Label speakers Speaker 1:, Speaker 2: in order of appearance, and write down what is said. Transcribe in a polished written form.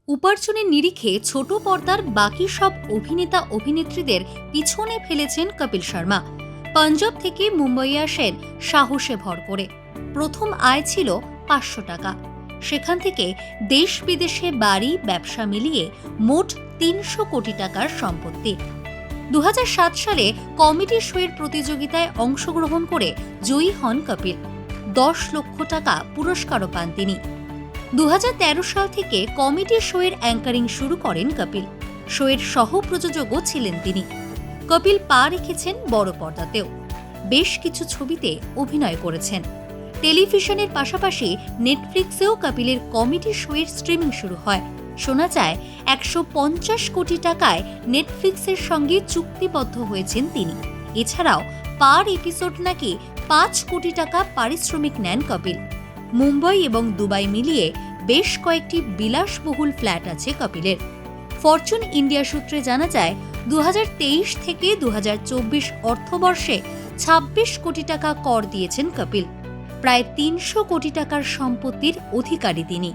Speaker 1: উপার্জনের নিরিখে ছোট পর্দার বাকি সব অভিনেতা অভিনেত্রীদের পিছনে ফেলেছেন কপিল শর্মা। পাঞ্জাব থেকে মুম্বইয়ে আসেন সাহসে ভর করে। প্রথম আয় ছিল ৫০০ টাকা। সেখান থেকে দেশ বিদেশে বাড়ি ব্যবসা মিলিয়ে মোট ৩০০ কোটি টাকার সম্পত্তি। ২০০৭ সালে কমেডি শোয়ের প্রতিযোগিতায় অংশগ্রহণ করে জয়ী হন কপিল। ১০ লক্ষ টাকা পুরস্কারও পান তিনি। ২০১৩ সাল থেকে কমেডি শোয়ের অ্যাঙ্কারিং শুরু করেন কপিল। শোয়ের সহ প্রযোজকও ছিলেন তিনি। কপিল পা রেখেছেন বড় পর্দাতেও। বেশ কিছু ছবিতে অভিনয় করেছেন। টেলিভিশনের পাশাপাশি নেটফ্লিক্সেও কপিলের কমেডি শোয়ের স্ট্রিমিং শুরু হয়। শোনা যায় ১৫০ কোটি টাকায় নেটফ্লিক্সের সঙ্গে চুক্তিবদ্ধ হয়েছেন তিনি। এছাড়াও পার এপিসোড নাকি ৫ কোটি টাকা পারিশ্রমিক নেন কপিল। মুম্বাই এবং দুবাই মিলিয়ে বেশ কয়েকটি বিলাসবহুল ফ্ল্যাট আছে কপিলের। ফরচুন ইন্ডিয়া সূত্রে জানা যায় ২০২৩ থেকে ২০২৪ অর্থবর্ষে ২৬ কোটি টাকা কর দিয়েছেন কপিল। প্রায় ৩০০ কোটি টাকার সম্পত্তির অধিকারী তিনি।